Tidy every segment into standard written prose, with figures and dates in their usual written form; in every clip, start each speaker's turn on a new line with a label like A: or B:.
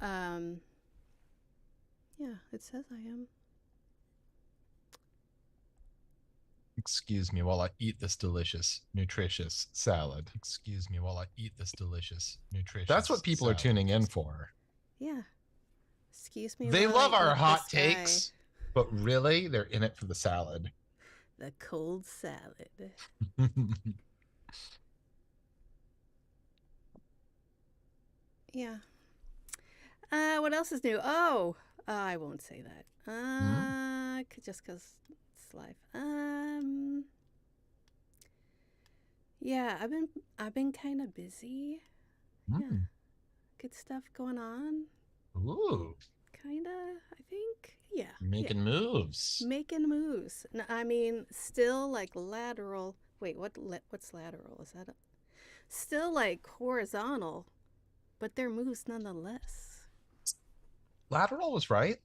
A: Um, yeah, it says I am.
B: Excuse me while I eat this delicious, nutritious salad. Excuse me while I eat this delicious, nutritious That's what people salad. Are tuning in for.
A: Yeah. Excuse me
B: They
A: while I
B: love our
A: eat
B: hot
A: this guy.
B: takes, but really, they're in it for the salad.
A: The cold salad. Yeah. What else is new? Oh, I won't say that.
B: Hmm?
A: Just because it's life. Yeah, I've been kind of busy. Yeah,
B: Hmm.
A: good stuff going on.
B: Ooh,
A: Kinda, I think. Yeah, yeah.
B: making moves.
A: Making moves. I mean, still like lateral. Wait, what's lateral? Is that still like horizontal, but they're moves nonetheless.
B: Lateral was right.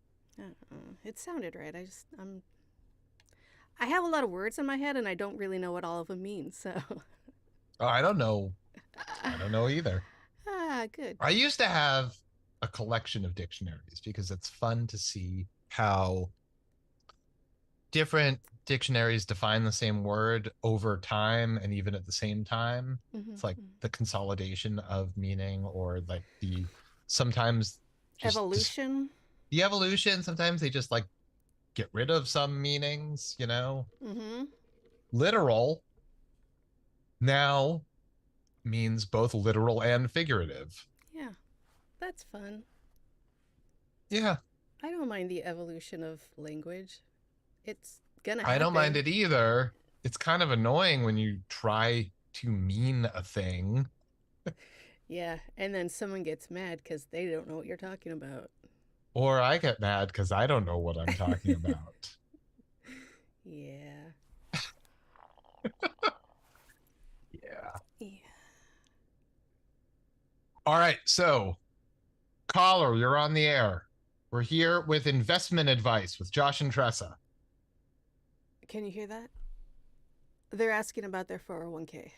A: It sounded right. I have a lot of words in my head and I don't really know what all of them mean. So,
B: Oh, I don't know. I don't know either.
A: good.
B: I used to have a collection of dictionaries because it's fun to see how different dictionaries define the same word over time and even at the same time. It's like
A: Mm-hmm.
B: the consolidation of meaning or like the sometimes just
A: Evolution.
B: the evolution. Sometimes they just like get rid of some meanings, you know?
A: Mm-hmm.
B: Literal now means both literal and figurative.
A: Yeah, that's fun.
B: Yeah,
A: I don't mind the evolution of language. It's gonna
B: I don't mind
A: happen.
B: it either. It's kind of annoying when you try to mean a thing.
A: Yeah, and then someone gets mad because they don't know what you're talking about.
B: Or I get mad because I don't know what I'm talking about.
A: Yeah.
B: Yeah.
A: Yeah.
B: All right. So, caller, you're on the air. We're here with investment advice with Josh and Tressa.
A: Can you hear that? They're asking about their 401k.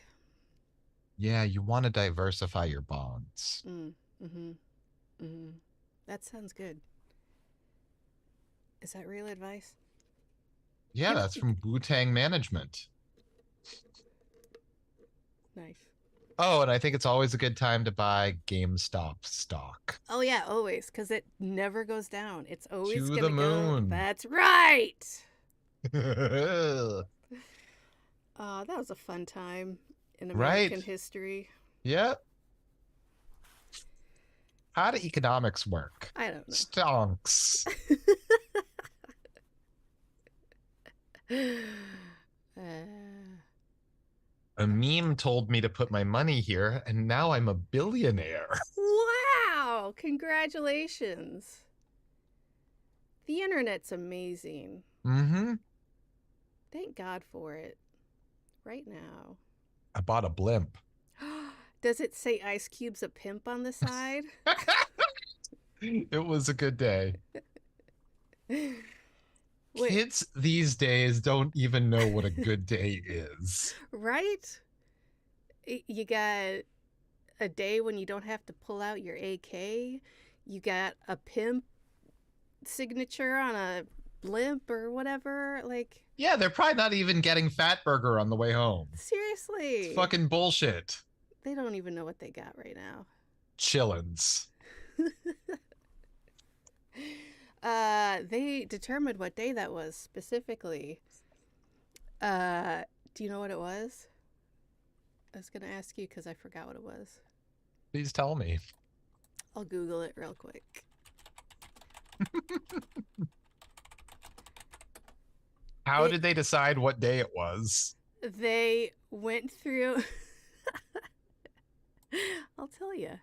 B: Yeah, you want to diversify your bonds.
A: Mm. Mm-hmm. Mm-hmm. That sounds good. Is that real advice?
B: Yeah,
A: Give
B: that's from Wu Tang Management.
A: nice.
B: Oh, and I think it's always a good time to buy GameStop stock.
A: Oh yeah, always, because it never goes down. It's always
B: To the
A: gonna go.
B: moon.
A: That's right.
B: Right?
A: That was a fun time in American history.
B: Yep. How do economics work?
A: I don't
B: Stonks.
A: know.
B: A meme told me to put my money here, and now I'm a billionaire.
A: Wow! Congratulations. The internet's amazing.
B: Mm-hmm.
A: Thank God for it. Right now.
B: I bought a blimp.
A: Does it say Ice Cube's a pimp on the side?
B: It was a good day.
A: Wait,
B: Kids these days don't even know what a good day is.
A: right? You got a day when you don't have to pull out your AK. You got a pimp signature on a blimp or whatever. Like,
B: Yeah, they're probably not even getting Fat Burger on the way home. It's
A: seriously.
B: fucking bullshit.
A: They don't even know what they got right now.
B: Chillins.
A: They determined what day that was specifically. Uh, do you know what it was? I was gonna ask you because I forgot what it was.
B: Please tell me.
A: I'll Google it real quick.
B: How
A: It.
B: did they decide what day it was?
A: They went through. I'll tell you.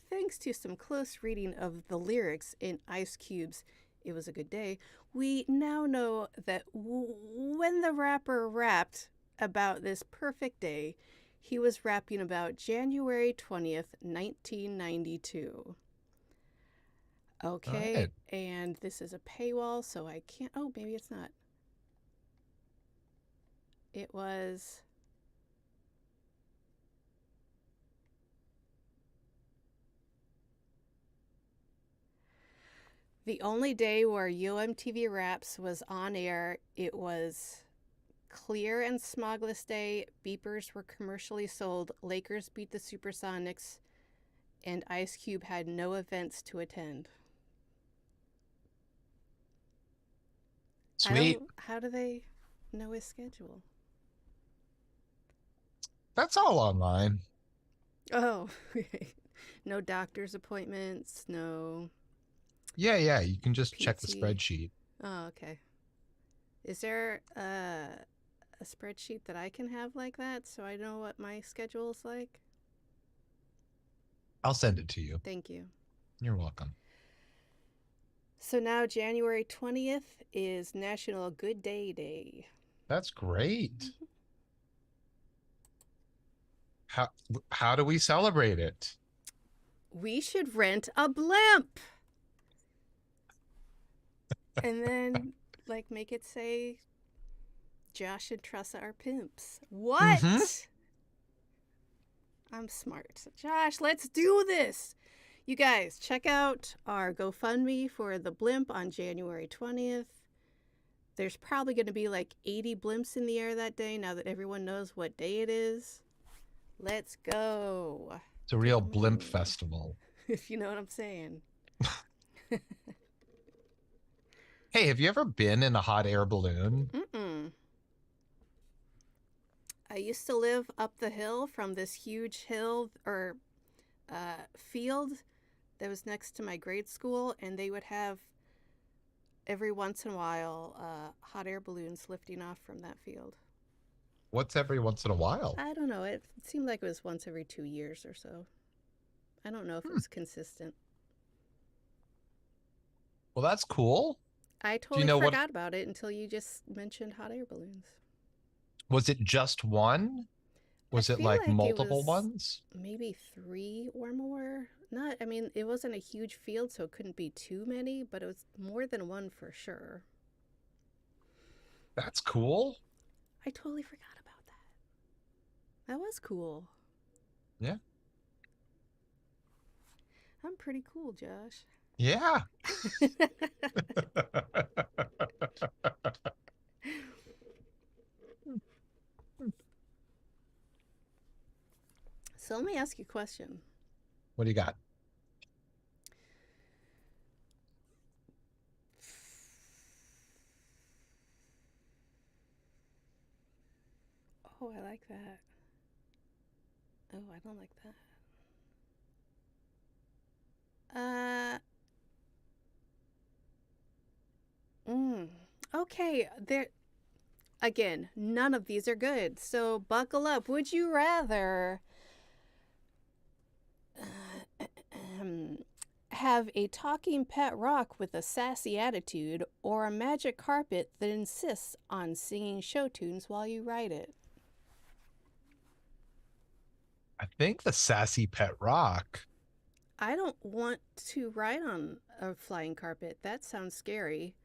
A: Thanks to some close reading of the lyrics in Ice Cube's It Was a Good Day, we now know that when the rapper rapped about this perfect day, he was rapping about January 20th, 1992.
B: All
A: Okay,
B: right.
A: and this is a paywall, so I can't. Oh, maybe it's not. It was. The only day where UMTV Raps was on air, it was clear and smogless day. Beepers were commercially sold. Lakers beat the Supersonics, and Ice Cube had no events to attend.
B: Sweet.
A: How do they know his schedule?
B: That's all online.
A: Oh, no doctor's appointments, no.
B: Yeah. You can just check the
A: PT.
B: spreadsheet.
A: Oh, okay. Is there a spreadsheet that I can have like that so I know what my schedule is like?
B: I'll send it to you.
A: Thank you.
B: You're welcome.
A: So now January 20th is National Good Day Day.
B: That's great. How do we celebrate it?
A: We should rent a blimp. And then make it say Josh and Tressa are pimps. What? Mm-hmm. I'm smart. Josh, let's do this. You guys, check out our GoFundMe for the blimp on January 20th. There's probably going to be 80 blimps in the air that day now that everyone knows what day it is. Let's go.
B: It's a real blimp festival.
A: If you know what I'm saying.
B: Hey, have you ever been in a hot air balloon?
A: Mm-mm. I used to live up the hill from this huge hill or field that was next to my grade school, and they would have every once in a while hot air balloons lifting off from that field.
B: What's every once in a while?
A: I don't know. It seemed like it was once every 2 years or so. I don't know if it was consistent.
B: Well, that's cool.
A: I totally forgot about it until you just mentioned hot air balloons.
B: Was it just one? Was it multiple ones?
A: Maybe 3 or more. It wasn't a huge field, so it couldn't be too many, but it was more than one for sure.
B: That's cool.
A: I totally forgot about that. That was cool.
B: Yeah.
A: I'm pretty cool, Josh.
B: Yeah.
A: So let me ask you a question.
B: What do you got?
A: Oh, I like that. Oh, I don't like that. Okay, again, none of these are good. So buckle up. Would you rather have a talking pet rock with a sassy attitude or a magic carpet that insists on singing show tunes while you ride it?
B: I think the sassy pet rock.
A: I don't want to ride on a flying carpet. That sounds scary.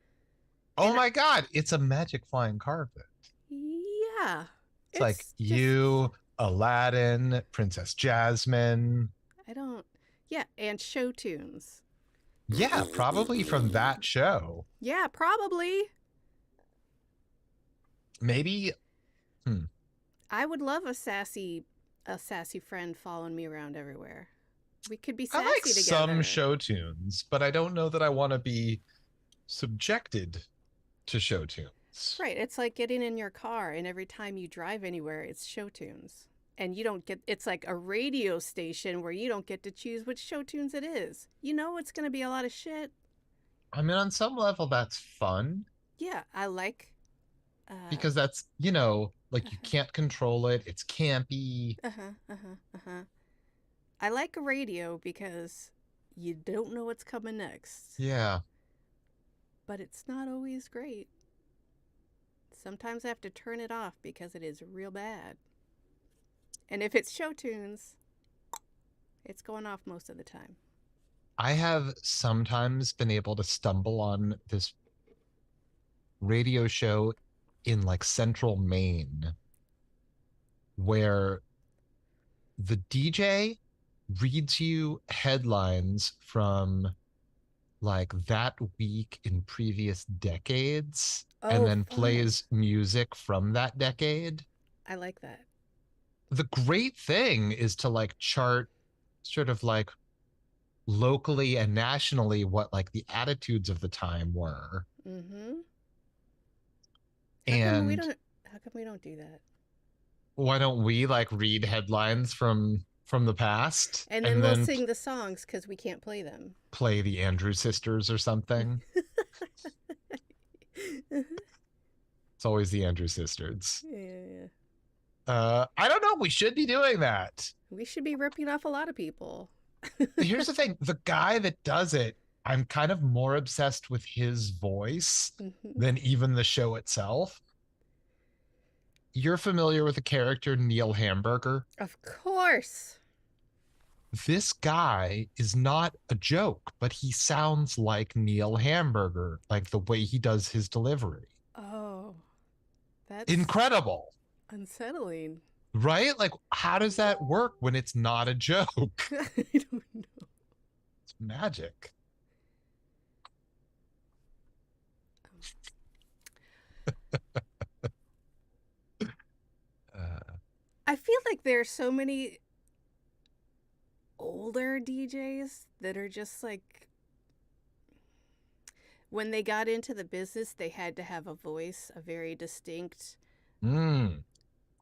B: Oh my God, it's a magic flying carpet.
A: Yeah.
B: It's like you, Aladdin, Princess Jasmine.
A: Yeah, and show tunes.
B: Yeah, probably from that show.
A: Yeah, probably.
B: Maybe.
A: I would love a sassy friend following me around everywhere. We could be sassy
B: I like
A: together.
B: Some show tunes, but I don't know that I want to be subjected to show tunes.
A: Right. It's like getting in your car and every time you drive anywhere, it's show tunes. And you don't get, it's like a radio station where you don't get to choose which show tunes it is. You know it's going to be a lot of shit.
B: I mean, on some level, that's fun.
A: Yeah, I like.
B: Because that's, you can't control it. It's campy.
A: I like a radio because you don't know what's coming next.
B: Yeah.
A: But it's not always great. Sometimes I have to turn it off because it is real bad. And if it's show tunes, it's going off most of the time.
B: I have sometimes been able to stumble on this radio show in central Maine where the DJ reads you headlines from like that week in previous decades and
A: Oh,
B: then
A: fun.
B: plays music from that decade.
A: I like that.
B: The great thing is to like chart sort of like locally and nationally what like the attitudes of the time were.
A: Mm-hmm. How come we
B: And
A: don't how come we don't do that?
B: why don't we like read headlines from the past
A: And then
B: and
A: we'll
B: then
A: sing the songs because we can't play them.
B: play the Andrew sisters or something? It's always the Andrew sisters.
A: Yeah.
B: I don't know. We should be doing that.
A: We should be ripping off a lot of people.
B: Here's the thing: the guy that does it, I'm kind of more obsessed with his voice
A: Mhm.
B: than even the show itself. You're familiar with the character Neil Hamburger?
A: Of course.
B: This guy is not a joke, but he sounds like Neil Hamburger, like the way he does his delivery.
A: Oh, that's
B: Incredible,
A: unsettling.
B: right? Like, how does that work when it's not a joke?
A: I don't know.
B: It's magic. Uh,
A: I feel like there's so many older DJs that are just like when they got into the business, they had to have a voice, a very distinct.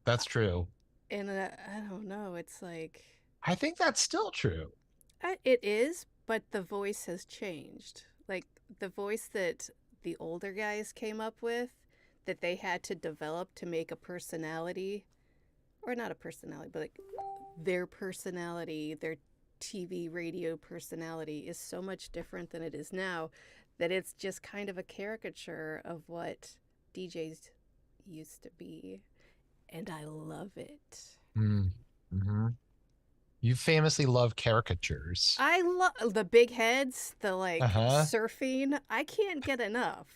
B: that's true.
A: And I don't know. It's like
B: I think that's still true.
A: it is, but the voice has changed. Like the voice that the older guys came up with, that they had to develop to make a personality, or not a personality, but like their personality, their TV radio personality is so much different than it is now that it's just kind of a caricature of what DJs used to be. And I love it.
B: Mm-hmm. You famously love caricatures.
A: I love the big heads, the like
B: Uh-huh.
A: surfing. I can't get enough.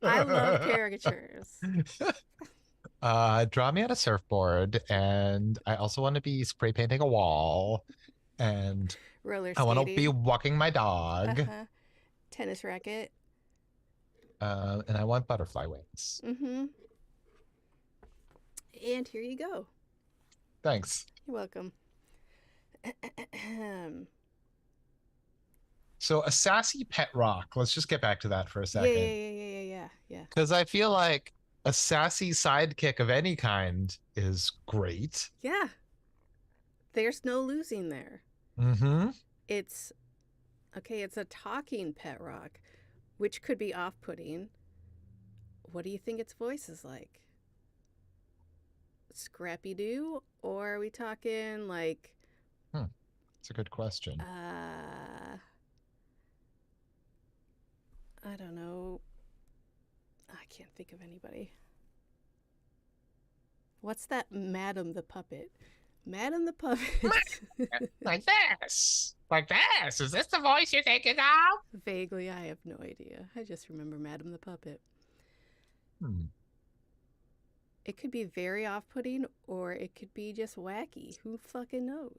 A: I love caricatures.
B: Draw me on a surfboard, and I also want to be spray painting a wall, and
A: Roller
B: I want to be
A: skating.
B: walking my dog,
A: Uh-huh. Tennis racket.
B: and I want butterfly wings.
A: Mm-hmm. And here you go.
B: Thanks.
A: You're welcome.
B: So a sassy pet rock. Let's just get back to that for a
A: Yeah, yeah,
B: second,
A: yeah, yeah, yeah, yeah.
B: because I feel like a sassy sidekick of any kind is great.
A: Yeah. There's no losing there.
B: Mm-hmm.
A: It's okay, it's a talking pet rock, which could be off-putting. What do you think its voice is like? Scrappy Doo? Or are we talking like
B: It's a good question.
A: I don't know. I can't think of anybody. What's that Madam the Puppet? Madam the Puppet.
B: Like this. Like this. Is this the voice you're thinking of?
A: Vaguely, I have no idea. I just remember Madam the Puppet. It could be very off putting or it could be just wacky. Who fucking knows?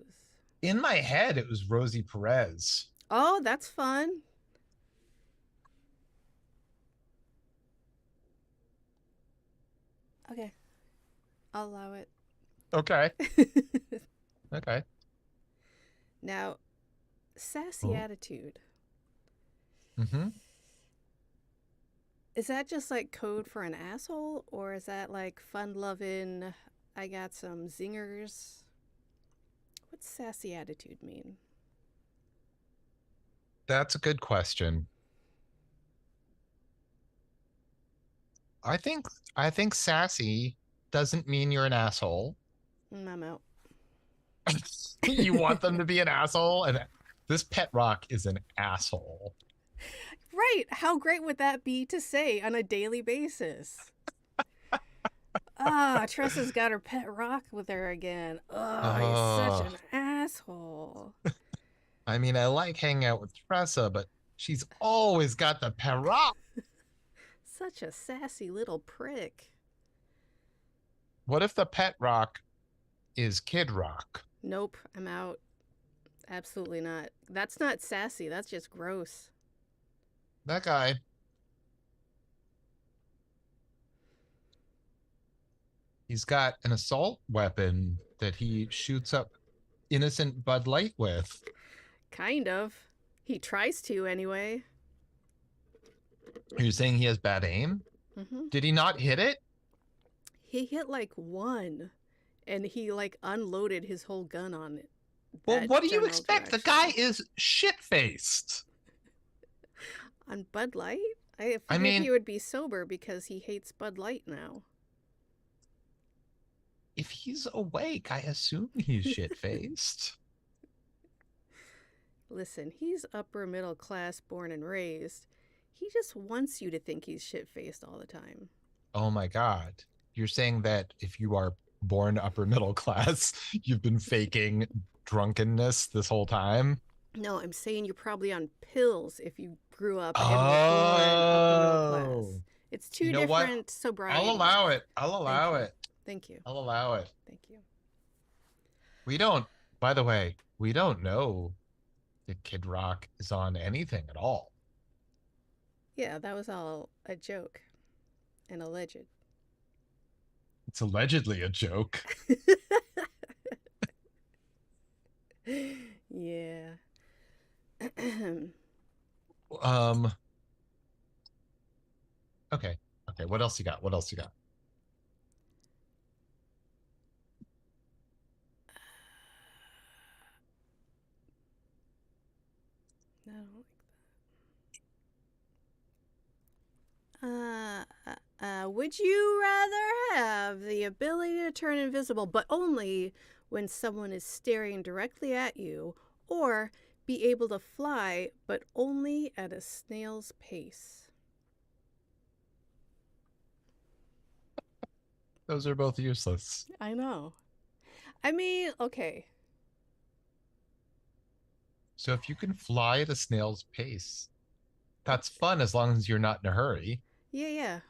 B: In my head, it was Rosie Perez.
A: Oh, that's fun. Okay. I'll allow it.
B: Okay. Okay.
A: Now, sassy attitude.
B: Mm-hmm.
A: Is that just like code for an asshole? Or is that like fun loving, I got some zingers? What's sassy attitude mean?
B: That's a good question. I think sassy doesn't mean you're an asshole.
A: I'm out.
B: You want them to be an asshole, and this pet rock is an asshole.
A: Right. How great would that be to say on a daily basis? Tressa's got her pet rock with her again. You're such an asshole.
B: I mean, I like hanging out with Tressa, but she's always got the pet rock.
A: Such a sassy little prick.
B: What if the pet rock is Kid Rock?
A: Nope, I'm out. Absolutely not. That's not sassy. That's just gross.
B: That guy. He's got an assault weapon that he shoots up innocent Bud Light with.
A: Kind of. He tries to anyway.
B: Are you saying he has bad aim?
A: Mm-hmm.
B: Did he not hit it?
A: He hit like one, and he like unloaded his whole gun on it.
B: Well,
A: That
B: what do you
A: general
B: expect? The guy
A: direction.
B: is shit-faced.
A: On Bud Light? I
B: I
A: figured he
B: mean,
A: would be sober because he hates Bud Light now.
B: if he's awake, I assume he's shit-faced.
A: Listen, he's upper middle class, born and raised. He just wants you to think he's shit faced all the time.
B: Oh my God. You're saying that if you are born upper middle class, you've been faking drunkenness this whole time?
A: No, I'm saying you're probably on pills if you grew up and were born upper middle
B: Oh,
A: class. It's
B: you
A: two
B: know what?
A: different
B: I'll
A: sobrieties.
B: allow it. I'll
A: Thank
B: allow
A: you.
B: it.
A: Thank you.
B: I'll allow it.
A: Thank you.
B: We don't, by the way, we don't know that Kid Rock is on anything at all.
A: Yeah, that was all a joke and alleged.
B: It's allegedly a joke.
A: Yeah.
B: Um, okay. Okay, what else you got? What else you got?
A: No. Would you rather have the ability to turn invisible, but only when someone is staring directly at you, or be able to fly, but only at a snail's pace?
B: Those are both useless.
A: I know. I mean, okay.
B: So if you can fly at a snail's pace, that's fun as long as you're not in a hurry.
A: Yeah, yeah.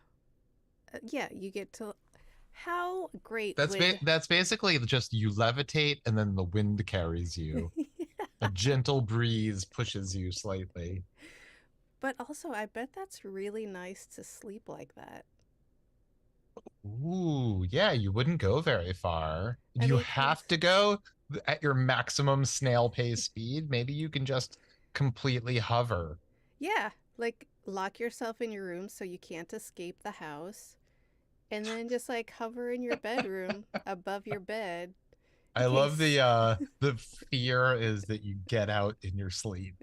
A: Yeah, you get to. How great would.
B: That's basically just you levitate and then the wind carries you. A gentle breeze pushes you slightly.
A: But also, I bet that's really nice to sleep like that.
B: Ooh, yeah, you wouldn't go very far.
A: I
B: Do you
A: mean,
B: have
A: because
B: to go at your maximum snail pace speed? Maybe you can just completely hover.
A: yeah, like lock yourself in your room so you can't escape the house, and then just like hover in your bedroom above your bed in
B: I love
A: case.
B: the fear is that you get out in your sleep.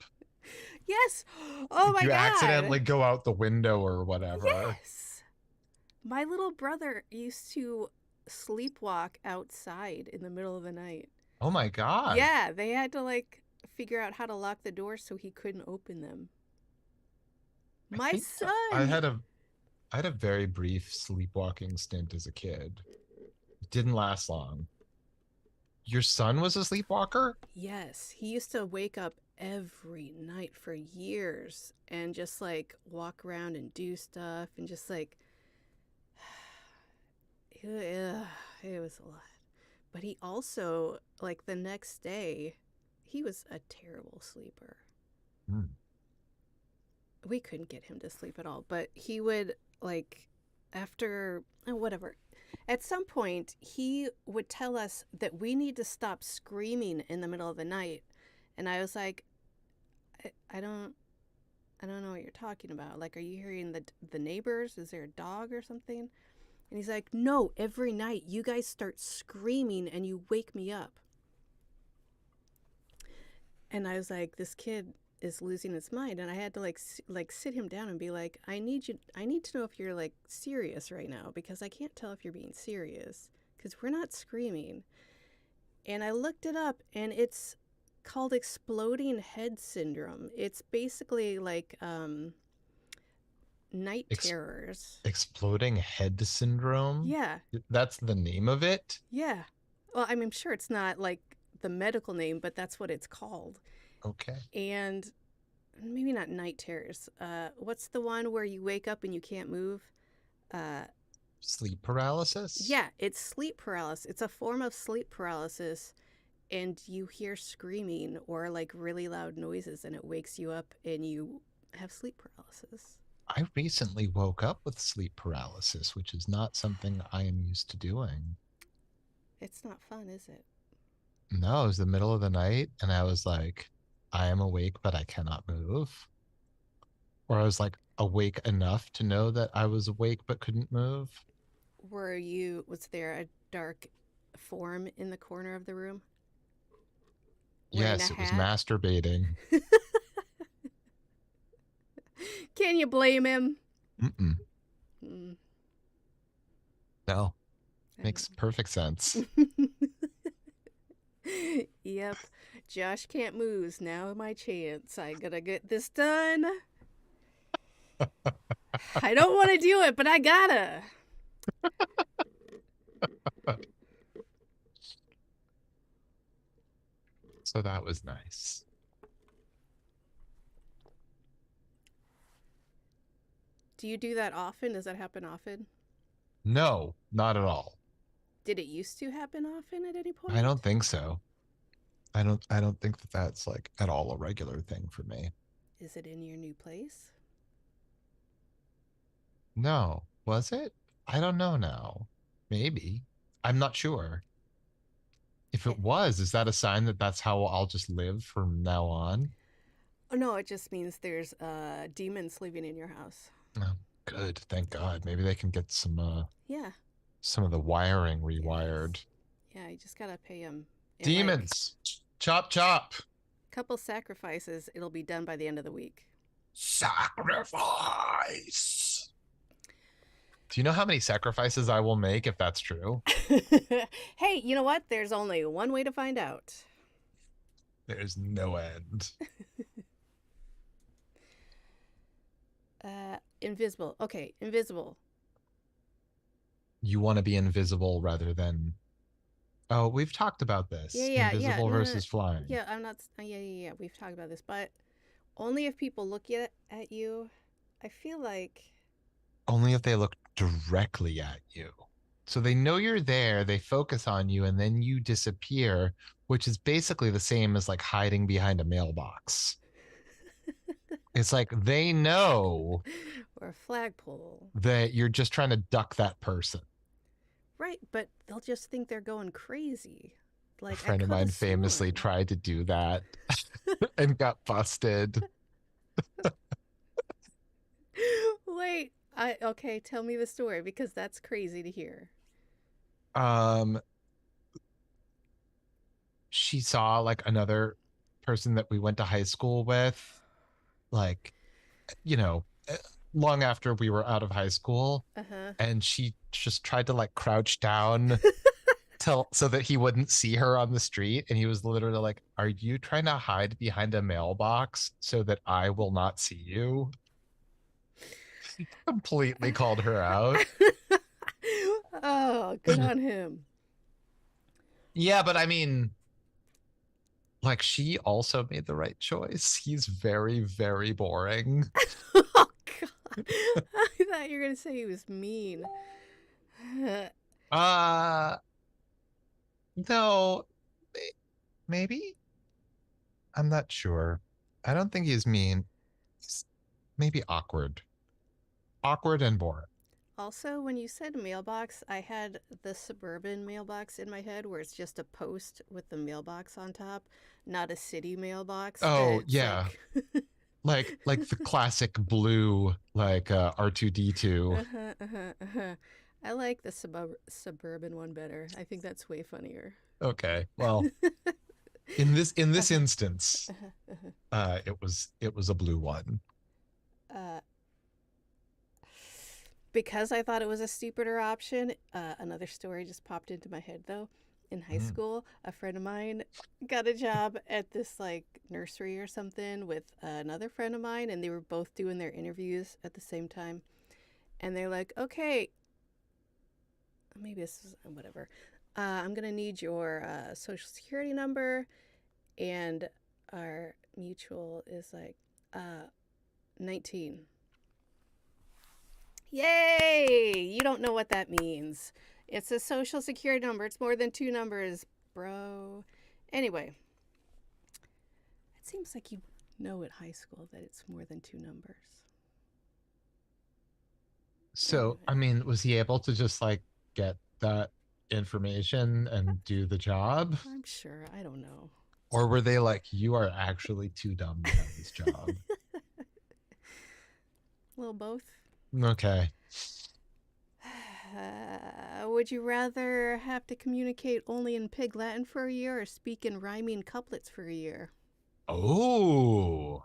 A: Yes! Oh
B: Like
A: my
B: you
A: god!
B: accidentally go out the window or whatever.
A: Yes! My little brother used to sleepwalk outside in the middle of the night.
B: Oh my God.
A: Yeah, they had to like figure out how to lock the doors so he couldn't open them.
B: I
A: My
B: think
A: son,
B: I had a very brief sleepwalking stint as a kid. It didn't last long. Your son was a sleepwalker?
A: yes, he used to wake up every night for years and just like walk around and do stuff and just like it was a lot. But he also like the next day he was a terrible sleeper.
B: Hmm.
A: We couldn't get him to sleep at all, but he would like after whatever. At some point, he would tell us that we need to stop screaming in the middle of the night, and I was like, I don't, I don't know what you're talking about. Like, are you hearing the neighbors? Is there a dog or something? And he's like, no. Every night, you guys start screaming and you wake me up. And I was like, this kid is losing his mind, and I had to like sit him down and be like, I need to know if you're like serious right now because I can't tell if you're being serious because we're not screaming. And I looked it up, and it's called exploding head syndrome. It's basically like night
B: Ex-
A: terrors.
B: Exploding head syndrome?
A: Yeah,
B: That's the name of it?
A: yeah. Well, I mean, I'm sure it's not like the medical name, but that's what it's called.
B: Okay.
A: And maybe not night terrors. What's the one where you wake up and you can't move? Uh,
B: Sleep paralysis?
A: yeah, it's sleep paralysis. It's a form of sleep paralysis, and you hear screaming or like really loud noises, and it wakes you up, and you have sleep paralysis.
B: I recently woke up with sleep paralysis, which is not something I am used to doing.
A: It's not fun, is it?
B: No, it was the middle of the night, and I was like, I am awake, but I cannot move. Or I was like awake enough to know that I was awake but couldn't move.
A: Was there a dark form in the corner of the room wearing a
B: Yes, it was
A: hat?
B: masturbating.
A: Can you blame him?
B: Mm-mm.
A: Mm,
B: No,
A: I
B: makes perfect sense.
A: don't. Yep. Josh can't move. Now my chance. I gotta get this done. I don't want to do it, but I gotta.
B: So that was nice.
A: Do you do that often? Does that happen often?
B: No, not at all.
A: Did it used to happen often at any
B: I
A: point?
B: don't think so. I don't think that that's like at all a regular thing for me.
A: Is it in your new place?
B: No, was it? I don't know now. Maybe. I'm not sure. If
A: Eh,
B: it was, is that a sign that that's how I'll just live from now on?
A: oh no, it just means there's demons living in your house.
B: Oh, good. Thank God. Maybe they can get
A: Yeah.
B: some of the wiring
A: Yes.
B: rewired.
A: Yeah, you just gotta pay them. And like
B: Demons. Chop chop.
A: a couple sacrifices, it'll be done by the end of the week.
B: Sacrifice. Do you know how many sacrifices I will make if that's true?
A: Hey, you know what? There's only one way to find out.
B: There's no end.
A: Invisible. Okay, invisible.
B: You want to be invisible rather than. Oh, we've talked about
A: Yeah,
B: this.
A: yeah, yeah.
B: Invisible
A: No, no, no.
B: versus flying.
A: Yeah, I'm not. Yeah, yeah, yeah. We've talked about this, but only if people look at you. I feel like.
B: Only if they look directly at you. So they know you're there, they focus on you, and then you disappear, which is basically the same as like hiding behind a mailbox. It's like they know
A: Or a flagpole.
B: that you're just trying to duck that person.
A: Right, but they'll just think they're going crazy.
B: A
A: Like, I
B: friend of
A: could
B: mine
A: have
B: famously
A: sworn.
B: tried to do that and got busted.
A: Wait, okay, tell me the story because that's crazy to hear.
B: Um, she saw like another person that we went to high school with, like, you know, long after we were out of high school,
A: Uh-huh.
B: and she just tried to like crouch down till so that he wouldn't see her on the street, and he was literally like, are you trying to hide behind a mailbox so that I will not see you? Completely called her out.
A: Oh, good on him.
B: Yeah, but I mean, like, she also made the right choice. He's very, very boring.
A: Oh God. I thought you were gonna say he was mean.
B: uh no, maybe. I'm not sure. I don't think he's mean. He's maybe awkward and boring.
A: Also, when you said mailbox, I had the suburban mailbox in my head where it's just a post with the mailbox on top, not a city mailbox
B: Oh
A: that's
B: yeah,
A: like
B: like the classic blue like R2D2.
A: uh-huh, uh-huh, uh-huh. I like the suburban one better. I think that's way funnier.
B: Okay, well, in this
A: Uh-huh,
B: instance,
A: uh-huh, uh-huh.
B: it was a blue one.
A: Uh, because I thought it was a stupider option, another story just popped into my head though. In high
B: Mm.
A: school, a friend of mine got a job at this like nursery or something with another friend of mine, and they were both doing their interviews at the same time. And they're like, okay, maybe this is whatever. I'm gonna need your social security number, and our mutual is like 19. Yay! You don't know what that means. It's a social security number. It's more than two numbers, bro. Anyway, it seems like you know at high school that it's more than two numbers.
B: So, I
A: Anyway,
B: mean, was he able to just like get that information and do the job?
A: I'm sure. I don't know.
B: Or were they like, you are actually too dumb to have this job?
A: A little both.
B: Okay.
A: Would you rather have to communicate only in Pig Latin for a year or speak in rhyming couplets for a year?
B: Oh,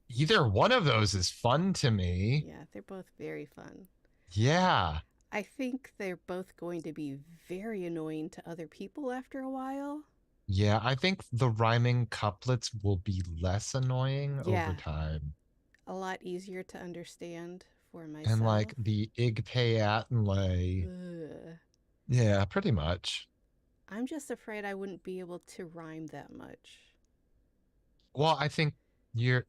B: either one of those is fun to me.
A: Yeah, they're both very fun.
B: Yeah.
A: I think they're both going to be very annoying to other people after a while.
B: Yeah, I think the rhyming couplets will be less annoying over
A: Yeah,
B: time.
A: a lot easier to understand for
B: And
A: myself.
B: like the igpeatenle.
A: Ugh.
B: Yeah, pretty much.
A: I'm just afraid I wouldn't be able to rhyme that much.
B: Well, I think you're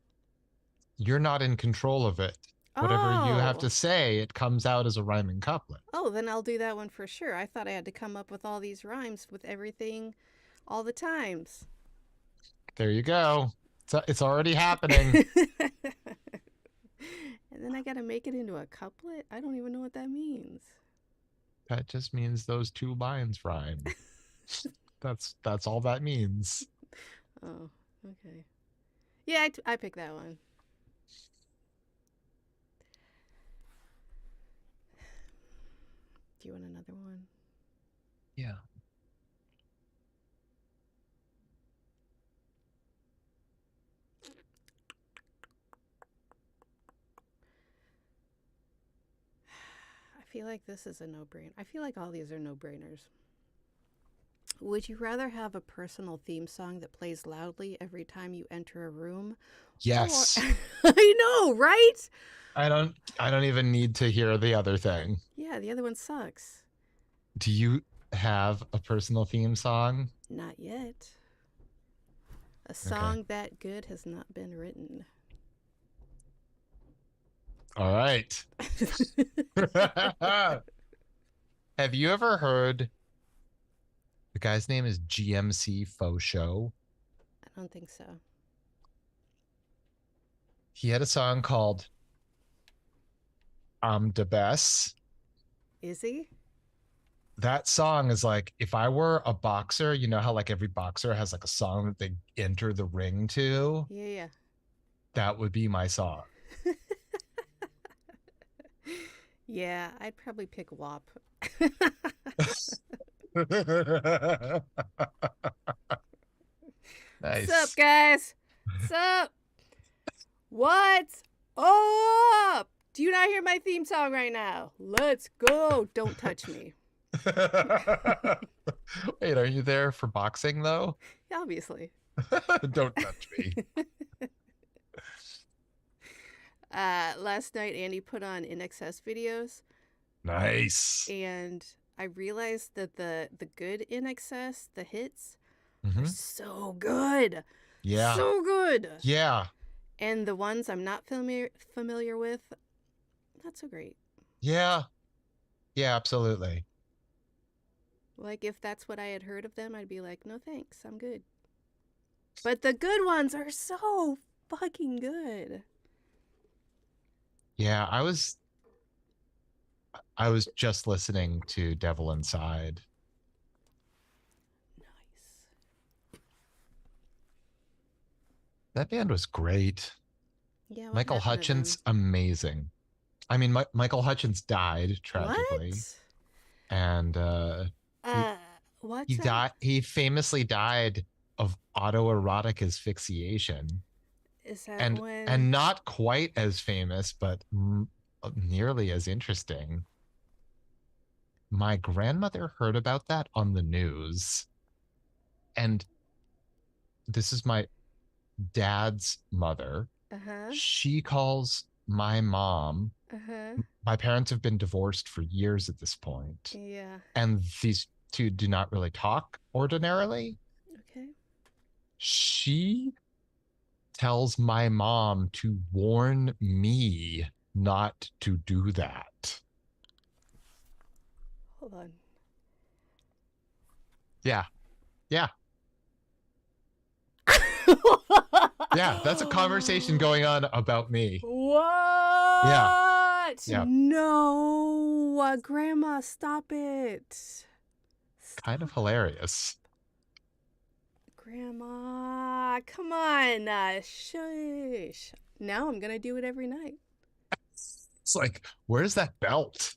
B: you're not in control of it. Whatever you have
A: Oh,
B: to say, it comes out as a rhyming couplet.
A: oh, then I'll do that one for sure. I thought I had to come up with all these rhymes with everything all the times.
B: There you go. It's already happening.
A: And then I gotta make it into a couplet? I don't even know what that means.
B: That just means those two lines rhyme. That's all that means.
A: Oh, okay. Yeah, I picked that one. Do you want another one?
B: Yeah.
A: I feel like this is a no brainer. I feel like all these are no brainers. Would you rather have a personal theme song that plays loudly every time you enter a room? Or.
B: Yes.
A: I know, right?
B: I don't even need to hear the other thing.
A: Yeah, the other one sucks.
B: Do you have a personal theme song?
A: Not yet. A
B: Okay.
A: song that good has not been written.
B: All right. Have you ever heard the guy's name is GMC Faux Show?
A: I don't think so.
B: He had a song called I'm the Best.
A: Is he?
B: That song is like if I were a boxer, you know how like every boxer has like a song that they enter the ring to?
A: Yeah,
B: That would be my song.
A: yeah. Yeah, I'd probably pick WAP. Sup,
B: Nice.
A: guys? Sup? What's up? Do you not hear my theme song right now? Let's go. Don't touch me.
B: Wait, are you there for boxing though?
A: Obviously.
B: Don't touch me.
A: Last night, Andy put on In Excess videos,
B: Nice.
A: and I realized that the good In Excess, the hits, are
B: Hmm.
A: so good.
B: Yeah.
A: So good.
B: Yeah.
A: And the ones I'm not familiar with, not so great.
B: Yeah. Yeah, absolutely.
A: Like, if that's what I had heard of them, I'd be like, no thanks, I'm good. But the good ones are so fucking good.
B: Yeah, I was just listening to Devil Inside.
A: Nice.
B: That band was great.
A: Yeah, what
B: Michael
A: happened to them?
B: Hutchins, amazing. I mean, Michael Hutchins died tragically,
A: What?
B: and he
A: Uh,
B: he
A: what's that?
B: died. He famously died of autoerotic asphyxiation,
A: Is that
B: and
A: when.
B: and not quite as famous, but nearly as interesting. My grandmother heard about that on the news, and this is my dad's mother.
A: Uh huh.
B: She calls my mom.
A: Uh huh.
B: My parents have been divorced for years at this point,
A: Yeah.
B: and these two do not really talk ordinarily.
A: Okay.
B: She tells my mom to warn me not to do that.
A: Hold on.
B: Yeah. Yeah. Yeah, that's a conversation going on about me. Yeah,
A: What?
B: yeah.
A: No, Grandma, stop it.
B: Kind of
A: Stop.
B: hilarious.
A: Grandma, come on. Shush. Now I'm going to do it every night.
B: It's like, where's that belt?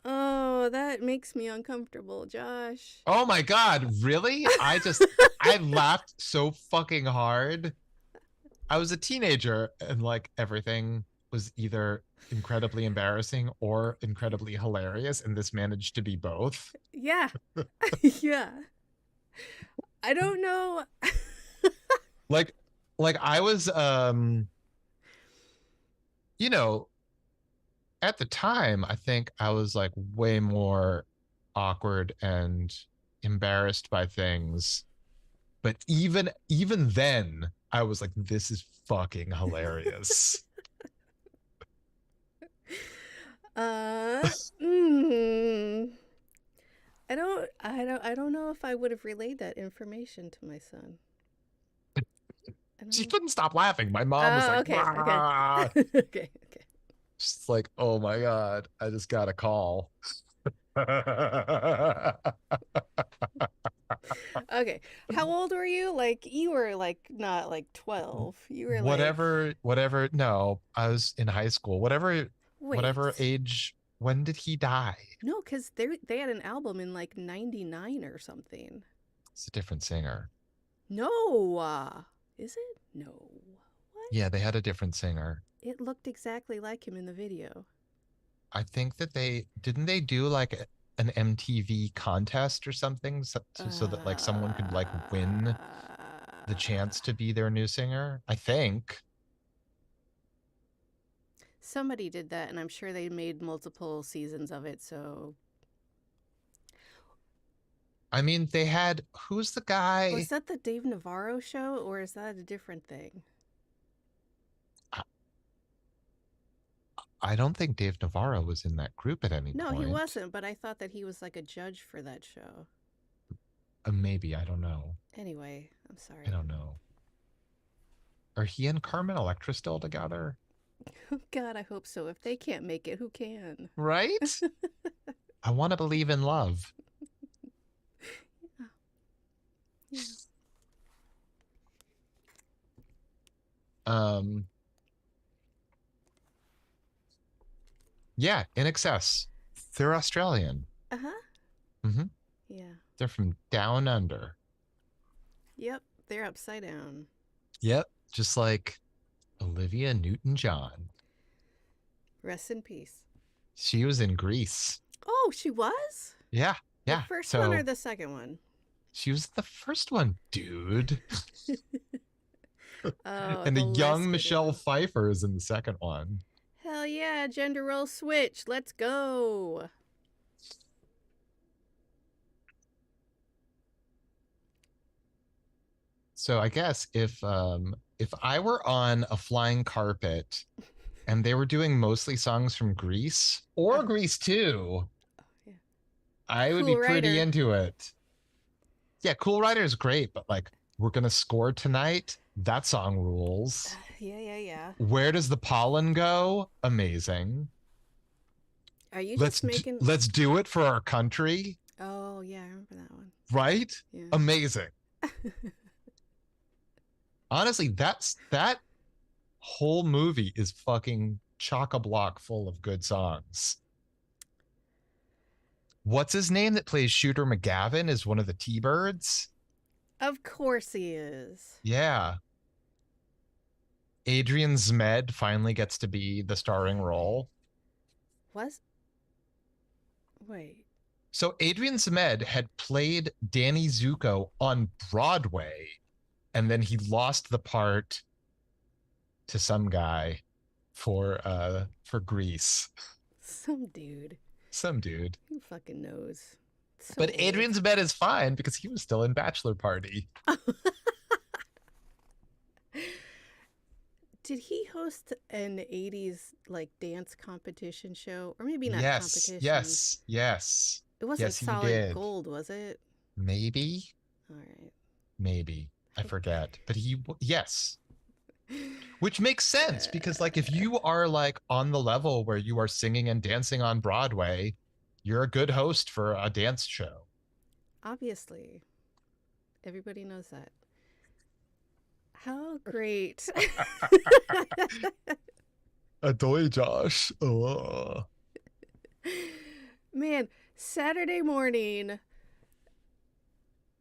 A: Oh, that makes me uncomfortable, Josh.
B: Oh my God, really? I laughed so fucking hard. I was a teenager and like everything was either incredibly embarrassing or incredibly hilarious, and this managed to be both.
A: Yeah. Yeah. I don't know.
B: Like, like I was, you know, at the time, I think I was like way more awkward and embarrassed by things. But even then, I was like, this is fucking hilarious.
A: uh, mm, I don't know if I would have relayed that information to my son. I don't
B: She
A: know.
B: couldn't stop laughing. My mom was
A: Oh,
B: like,
A: okay, okay.
B: "Wah."
A: Okay, okay.
B: She's like, oh my God, I just got a call.
A: Okay. How old were you? Like you were like not like 12. You were like
B: Whatever. No, I was in high school. Whatever
A: wait.
B: age. When did he die?
A: No, cuz they had an album in like 99 or something.
B: It's a different singer.
A: No. Is it? No.
B: Yeah,
A: What?
B: they had a different singer.
A: It looked exactly like him in the video.
B: I think that they do like an MTV contest or something so that like someone could like
A: Uh,
B: win the chance to be their new singer. I think.
A: Somebody did that, and I'm sure they made multiple seasons of it. So,
B: I mean, they had who's the
A: was
B: guy?
A: that the Dave Navarro show, or is that a different thing?
B: I, I don't think Dave Navarro was in that group at any
A: No, he
B: point.
A: wasn't, but I thought that he was like a judge for that show.
B: Maybe I don't know.
A: Anyway, I'm
B: I
A: sorry.
B: don't know. Are he and Carmen Electra still together?
A: God, I hope so. If they can't make it, who can?
B: Right? I want to believe in love.
A: Yeah.
B: Um, yeah, in excess. They're Australian.
A: Uh huh.
B: Hmm.
A: Yeah.
B: They're from down under.
A: Yep. They're upside down.
B: Yep, just like Olivia Newton-John.
A: Rest in peace.
B: She was in Greece.
A: Oh, she was?
B: Yeah,
A: The
B: yeah.
A: first one or
B: So
A: the second one?
B: she was the first one, dude.
A: Oh,
B: And the
A: the less
B: young
A: good
B: Michelle
A: one.
B: Pfeiffer is in the second one.
A: Hell yeah, gender role switch. Let's go.
B: So I guess if I were on a flying carpet and they were doing mostly songs from Greece or
A: Uh-huh.
B: Greece too,
A: Oh, yeah.
B: I would be
A: Cool
B: pretty
A: writer.
B: into it. Yeah, Cool Rider is great, but like we're gonna score tonight. That song rules.
A: Yeah, yeah, yeah.
B: Where does the pollen go? Amazing.
A: Are you just making.
B: Let's do it for our country,
A: Oh, yeah, I remember that one.
B: right?
A: Yeah.
B: Amazing. Honestly, that whole movie is fucking chock a block full of good songs. What's his name that plays Shooter McGavin is one of the T-Birds?
A: Of course he is.
B: Yeah. Adrian Zmed finally gets to be the starring role.
A: Was. Wait.
B: So Adrian Zmed had played Danny Zuko on Broadway, and then he lost the part to some guy for Grease.
A: Some dude.
B: Some dude.
A: Who fucking knows? So
B: But
A: old.
B: Adrian Zmed is fine because he was still in Bachelor Party.
A: Did he host an 80s like dance competition show? Or maybe not
B: Yes,
A: competition.
B: yes, yes.
A: It wasn't
B: Yes, he
A: Solid
B: did.
A: Gold, was it?
B: Maybe,
A: All right.
B: maybe. I forget. But yes. Which makes sense because like if you are like on the level where you are singing and dancing on Broadway, you're a good host for a dance show.
A: Obviously, everybody knows that. How great.
B: Adoy Josh. Oh.
A: Man, Saturday morning,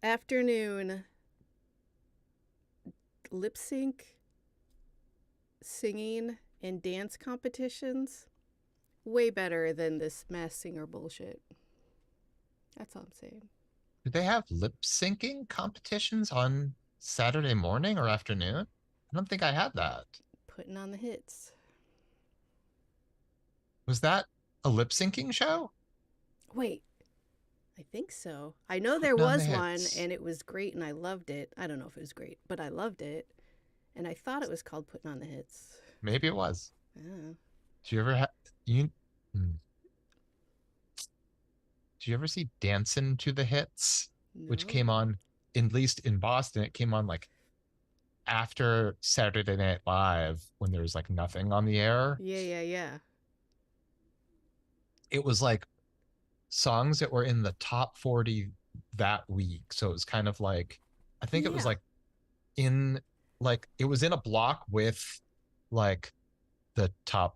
A: afternoon, lip sync, singing, and dance competitions. Way better than this mass singer bullshit. That's all I'm saying.
B: Do they have lip syncing competitions on Saturday morning or afternoon? I don't think I had that.
A: Putting on the hits.
B: Was that a lip syncing show?
A: Wait, I think so. I know there
B: Putting on the
A: was one
B: hits.
A: and it was great and I loved it. I don't know if it was great, but I loved it. And I thought it was called Putting on the Hits.
B: Maybe it was.
A: Oh,
B: Do you ever have you? Hmm. Do you ever see Dancing to the Hits, which
A: no.
B: came on, at least in Boston, it came on like after Saturday Night Live when there was like nothing on the air.
A: Yeah, yeah, yeah.
B: It was like songs that were in the top 40 that week. So it was kind of like, I think it was
A: Yeah.
B: in it was in a block with like the top,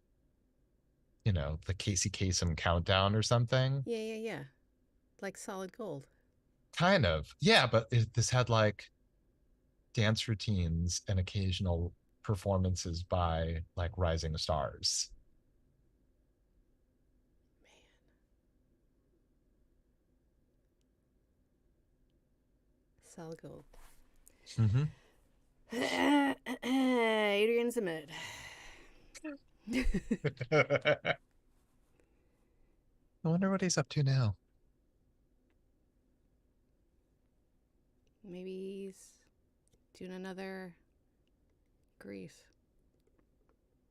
B: the Casey Kasem countdown or something.
A: Yeah, yeah, yeah. Like solid gold.
B: Kind of. Yeah, but this had like dance routines and occasional performances by like rising stars.
A: Solid gold.
B: Mm-hmm.
A: Adrian Zemed.
B: I wonder what he's up to now.
A: Maybe he's doing another Grease.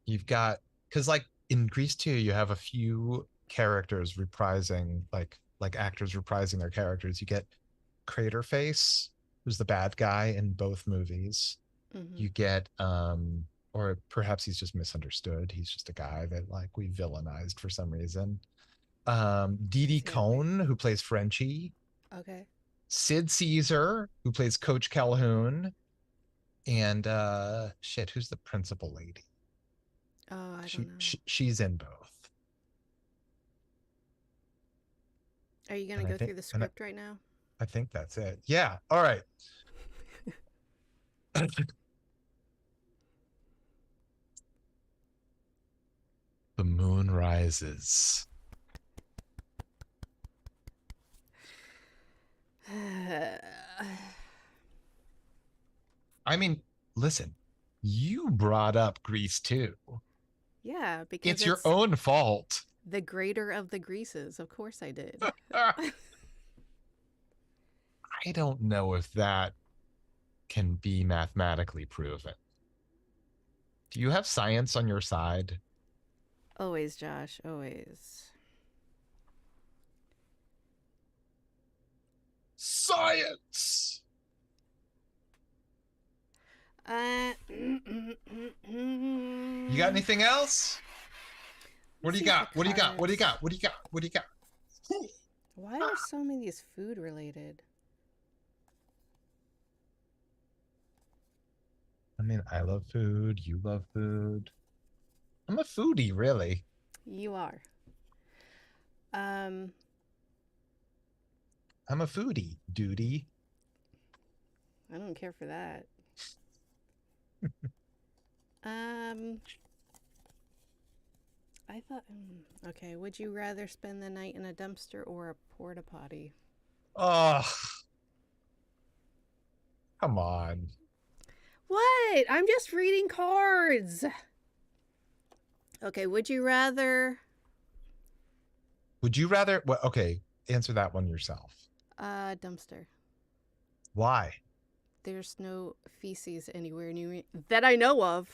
B: You've got because like in Grease 2, you have a few characters reprising like actors reprising their characters. You get Craterface, who's the bad guy in both movies.
A: Mm-hmm.
B: You get or perhaps he's just misunderstood. He's just a guy that like we villainized for some reason. Dee
A: I
B: Dee
A: see that point.
B: Cohn, who plays Frenchie,
A: Okay.
B: Sid Caesar, who plays Coach Calhoun, and shit, who's the principal lady?
A: Oh, I don't
B: She,
A: know.
B: she she's in both.
A: Are you gonna
B: And I
A: go
B: think
A: through the
B: and
A: script right now?
B: I think that's it. Yeah. All right. The moon rises. I mean, listen, you brought up Grease too.
A: Yeah, because
B: It's your
A: it's
B: own fault.
A: the greater of the Greases. Of course I did.
B: I don't know if that can be mathematically proven. Do you have science on your side?
A: Always, Josh. Always.
B: Science. You got anything else? What do you
A: see if the
B: got? What do you got? What do you
A: cards.
B: got? What do you got? What do you got?
A: Why are so many of these food related?
B: I mean, I love food. You love food. I'm a foodie, really.
A: You are. Um,
B: I'm a foodie, duty.
A: I don't care for that. Um, I thought. Okay, would you rather spend the night in a dumpster or a porta potty?
B: Oh, come on.
A: What? I'm just reading cards. Okay, would you rather
B: Would you rather? Well, okay, answer that one yourself.
A: dumpster?
B: Why?
A: There's no feces anywhere near me that I know of.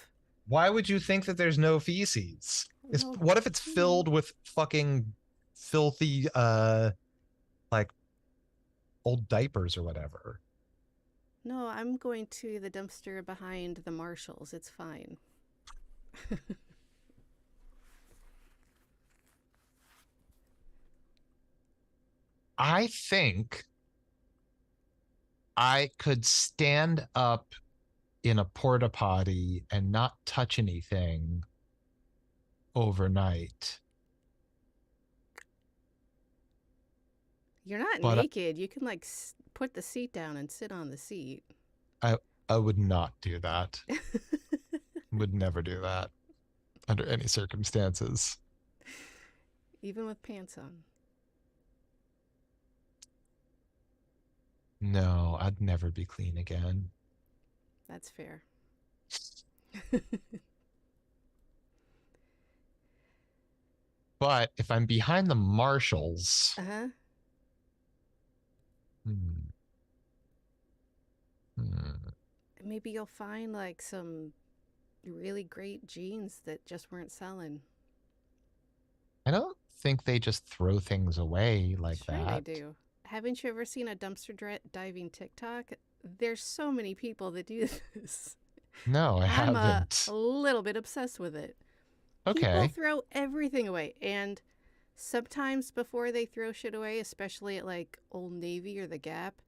B: Why would you think that there's no feces?
A: No.
B: What if it's filled with fucking filthy like old diapers or whatever.
A: No, I'm going to the dumpster behind the Marshalls. It's fine.
B: I think I could stand up in a porta potty and not touch anything overnight.
A: You're not
B: But
A: naked. You can like put the seat down and sit on the seat.
B: I I would not do that. Would never do that under any circumstances.
A: Even with pants on.
B: No, I'd never be clean again.
A: That's fair.
B: But if I'm behind the marshals,
A: Uh huh.
B: hmm, hmm,
A: Maybe you'll find like some really great jeans that just weren't selling.
B: I don't think they just throw things away like
A: Sure, they
B: that.
A: do. Haven't you ever seen a dumpster diving TikTok? There's so many people that do this.
B: No, I
A: I'm a
B: haven't.
A: little bit obsessed with it. People
B: Okay,
A: throw everything away, and sometimes before they throw shit away, especially at like Old Navy or the Gap,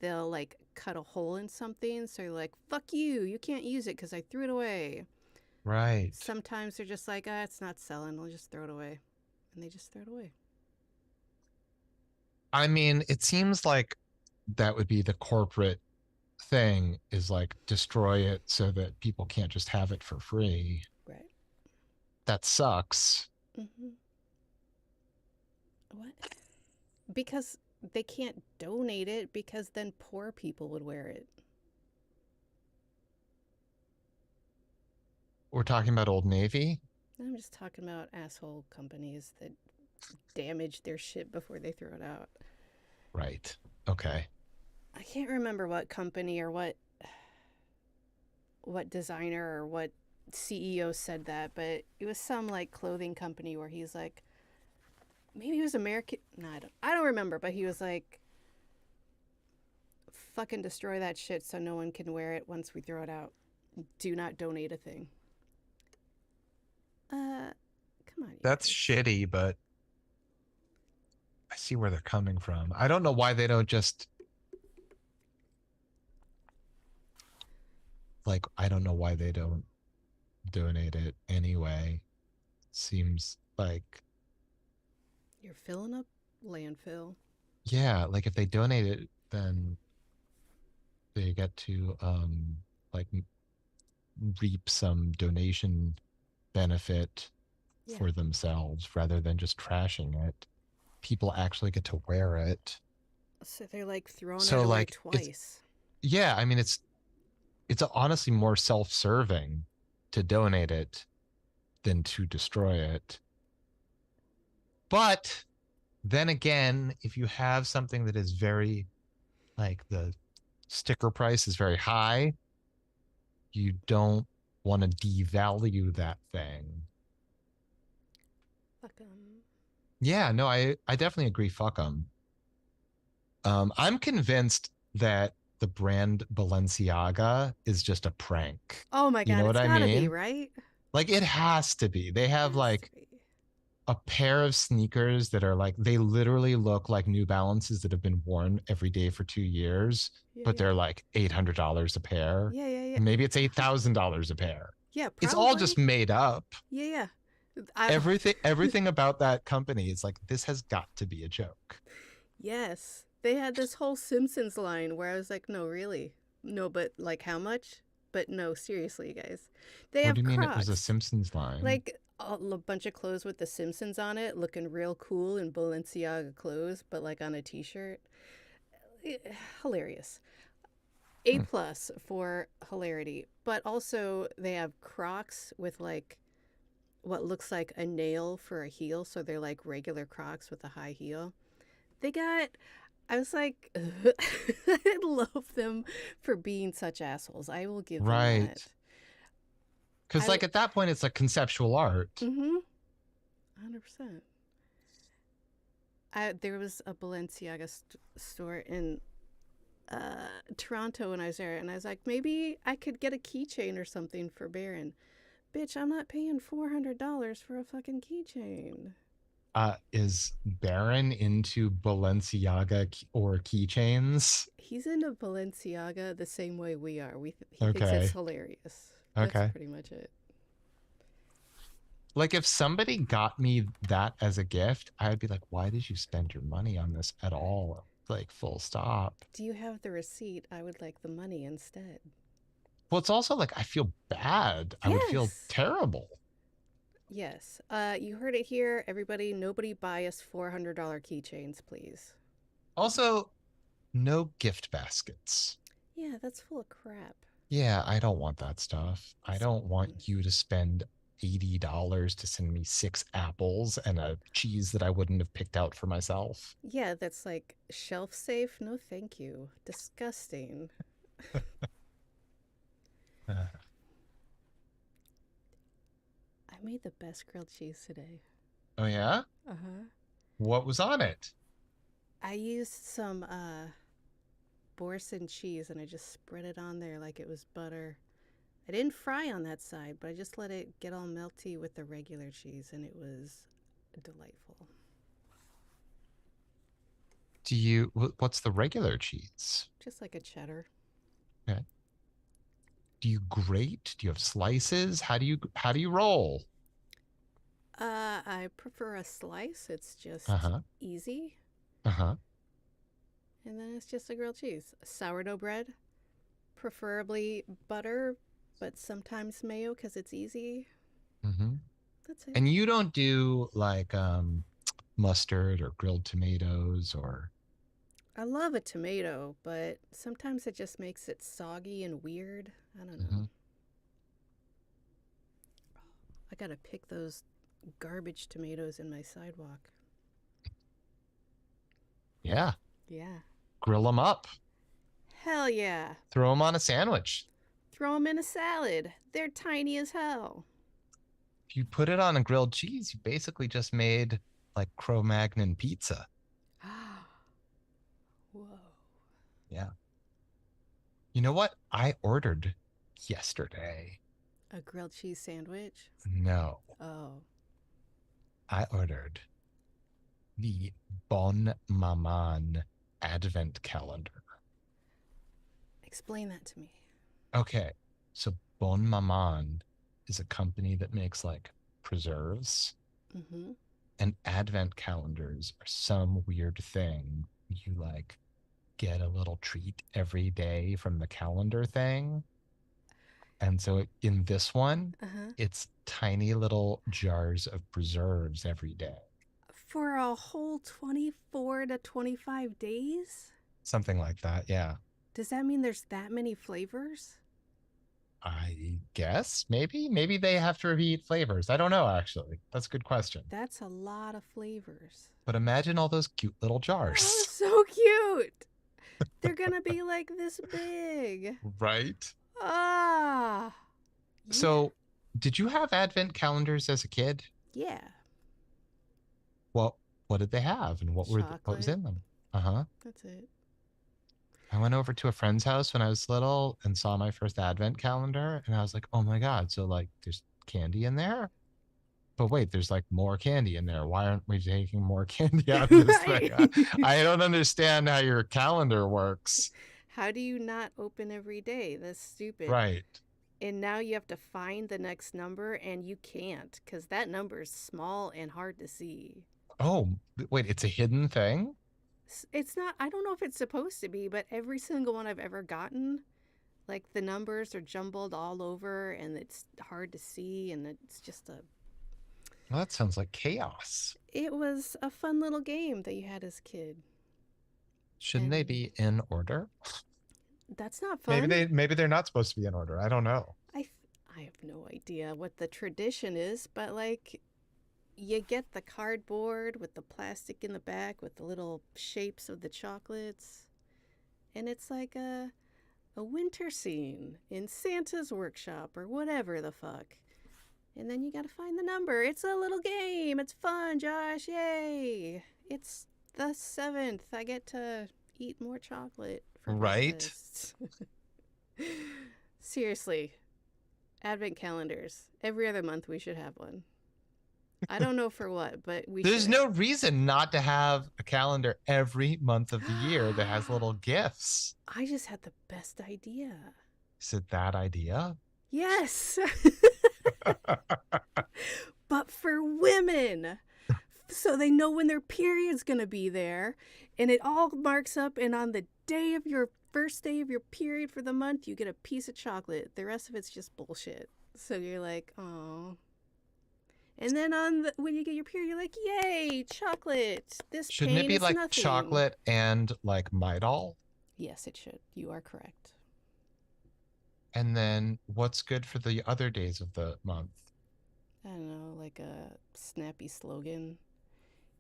A: they'll like cut a hole in something. So you're like, fuck you, you can't use it because I threw it away.
B: right.
A: Sometimes they're just like, it's not selling, I'll just throw it away. And they just throw it away.
B: I mean, it seems like that would be the corporate thing is like destroy it so that people can't just have it for free.
A: Right.
B: That sucks.
A: Mm-hmm. What? Because they can't donate it because then poor people would wear it.
B: We're talking about Old Navy,
A: I'm just talking about asshole companies that damage their shit before they throw it out.
B: right? Okay.
A: I can't remember what company or what designer or what CEO said that, but it was some like clothing company where he's like, maybe he was American. No, I don't remember, but he was like, fucking destroy that shit so no one can wear it once we throw it out. Do not donate a thing. Uh, come on, you
B: That's
A: guys.
B: shitty, but I see where they're coming from. I don't know why they don't just like I don't know why they don't donate it anyway. Seems like
A: You're filling up landfill.
B: yeah, like if they donate it then they get to like reap some donation benefit
A: Yeah.
B: for themselves rather than just trashing it. People actually get to wear it.
A: So they're like throwing it
B: So
A: away
B: like it's
A: twice.
B: yeah, I mean it's honestly more self-serving to donate it than to destroy it. But then again, if you have something that is very like the sticker price is very high, you don't want to devalue that thing.
A: Fuck 'em.
B: Yeah, no, I definitely agree. Fuck them. I'm convinced that the brand Balenciaga is just a prank.
A: Oh my
B: You
A: god,
B: know what
A: it's
B: I
A: gotta be,
B: mean?
A: right?
B: Like it has to be. They have
A: Has to
B: like
A: be.
B: a pair of sneakers that are like they literally look like New Balances that have been worn every day for 2 years,
A: Yeah,
B: but
A: yeah.
B: they're like $800 a pair.
A: Yeah, yeah, yeah.
B: Maybe it's $8,000 a pair.
A: Yeah,
B: It's all just
A: probably.
B: made up.
A: Yeah, yeah. I
B: Everything about that company is like this has got to be a joke.
A: Yes. They had this whole Simpsons line where I was like, no, really. No, but like how much? But no, seriously, you guys. They
B: What do
A: have
B: you mean it was a
A: Crocs.
B: Simpsons line?
A: Like a bunch of clothes with the Simpsons on it, looking real cool in Balenciaga clothes, but like on a t-shirt. Hilarious. A
B: Hmm.
A: plus for hilarity. But also they have Crocs with like what looks like a nail for a heel, so they're like regular Crocs with a high heel. They got I was like, I love them for being such assholes. I will give them
B: Right.
A: that.
B: Because
A: I
B: like at that point, it's like conceptual art.
A: mm-hmm, 100%. There was a Balenciaga store in Toronto when I was there, and I was like, maybe I could get a keychain or something for Baron. Bitch, I'm not paying $400 for a fucking keychain.
B: Is Baron into Balenciaga or keychains?
A: He's into Balenciaga the same way we are. He thinks it's
B: Okay.
A: hilarious. That's
B: Okay.
A: pretty much it.
B: Like if somebody got me that as a gift, I'd be like, why did you spend your money on this at all? Like full stop.
A: Do you have the receipt? I would like the money instead.
B: Well, it's also like I feel bad. I would feel
A: Yes.
B: terrible.
A: Yes. You heard it here, everybody. Nobody buy us $400 keychains, please.
B: Also, no gift baskets.
A: Yeah, that's full of crap.
B: Yeah, I don't want that stuff. I
A: It's,
B: don't want you to spend $80 to send me 6 apples and a cheese that I wouldn't have picked out for myself.
A: yeah, that's like shelf safe. No, thank you. Disgusting.
B: Uh,
A: I made the best grilled cheese today.
B: oh yeah?
A: Uh huh.
B: What was on it?
A: I used some Boursin cheese and I just spread it on there like it was butter. I didn't fry on that side, but I just let it get all melty with the regular cheese, and it was delightful.
B: What's the regular cheese?
A: Just like a cheddar.
B: Okay. Do you grate? Do you have slices? How do you roll?
A: I prefer a slice. It's just
B: Uh-huh.
A: easy,
B: Uh-huh.
A: and then it's just a grilled cheese. Sourdough bread, preferably butter, but sometimes mayo because it's easy.
B: Mm-hmm.
A: That's it.
B: And you don't do like mustard or grilled tomatoes or
A: I love a tomato, but sometimes it just makes it soggy and weird. I don't know.
B: Mhm.
A: I gotta pick those garbage tomatoes in my sidewalk.
B: Yeah,
A: Yeah.
B: grill them up.
A: Hell yeah.
B: Throw them on a sandwich.
A: Throw them in a salad. They're tiny as hell.
B: If you put it on a grilled cheese, you basically just made like Cro-Magnon pizza.
A: Whoa.
B: Yeah. You know what? I ordered yesterday.
A: A grilled cheese sandwich?
B: No,
A: Oh.
B: I ordered the Bon Maman advent calendar.
A: Explain that to me.
B: Okay. So Bon Maman is a company that makes like preserves,
A: Mm-hmm.
B: and advent calendars are some weird thing. You like get a little treat every day from the calendar thing. And so in this one,
A: Uh-huh.
B: it's tiny little jars of preserves every day.
A: For a whole 24 to 25 days?
B: Something like that. Yeah.
A: Does that mean there's that many flavors?
B: I guess maybe they have to repeat flavors. I don't know actually. That's a good question.
A: That's a lot of flavors.
B: But imagine all those cute little
A: Oh,
B: jars.
A: so cute. They're gonna be like this big.
B: Right?
A: Ah. Yeah.
B: So, did you have advent calendars as a kid?
A: Yeah.
B: What what did they have and what was
A: Chocolate.
B: in them? Uh-huh.
A: That's it.
B: I went over to a friend's house when I was little and saw my first advent calendar and I was like, "Oh my God, so like there's candy in there?" But wait, there's like more candy in there. Why aren't we taking more candy out of this thing?
A: Right.
B: I don't understand how your calendar works.
A: How do you not open every day? That's stupid.
B: Right.
A: And now you have to find the next number and you can't because that number is small and hard to see.
B: Oh, wait, it's a hidden thing?
A: It's not, I don't know if it's supposed to be, but every single one I've ever gotten, like the numbers are jumbled all over and it's hard to see and it's just a.
B: Well, that sounds like chaos.
A: It was a fun little game that you had as a kid.
B: Shouldn't they
A: And
B: be in order?
A: that's not
B: Maybe
A: fun.
B: they're not supposed to be in order. I don't know.
A: I have no idea what the tradition is, but like you get the cardboard with the plastic in the back with the little shapes of the chocolates, and it's like a winter scene in Santa's workshop or whatever the fuck. And then you got to find the number. It's a little game. It's fun, Josh. Yay. The 7th, I get to eat more chocolate for
B: Right?
A: breakfast. Seriously, advent calendars. Every other month we should have one. I don't know for what, but we
B: There's
A: should.
B: no reason not to have a calendar every month of the year that has little gifts.
A: I just had the best idea.
B: Is it that idea?
A: Yes, but for women. So they know when their period's going to be there. And it all marks up. And on the day of your first day of your period for the month, you get a piece of chocolate. The rest of it's just bullshit. So you're like, oh. And then when you get your period, you're like, yay, chocolate. This
B: Shouldn't it
A: pain
B: be
A: is
B: like
A: nothing.
B: chocolate and like Midol?
A: Yes, it should. You are correct.
B: And then what's good for the other days of the month?
A: I don't know, like a snappy slogan.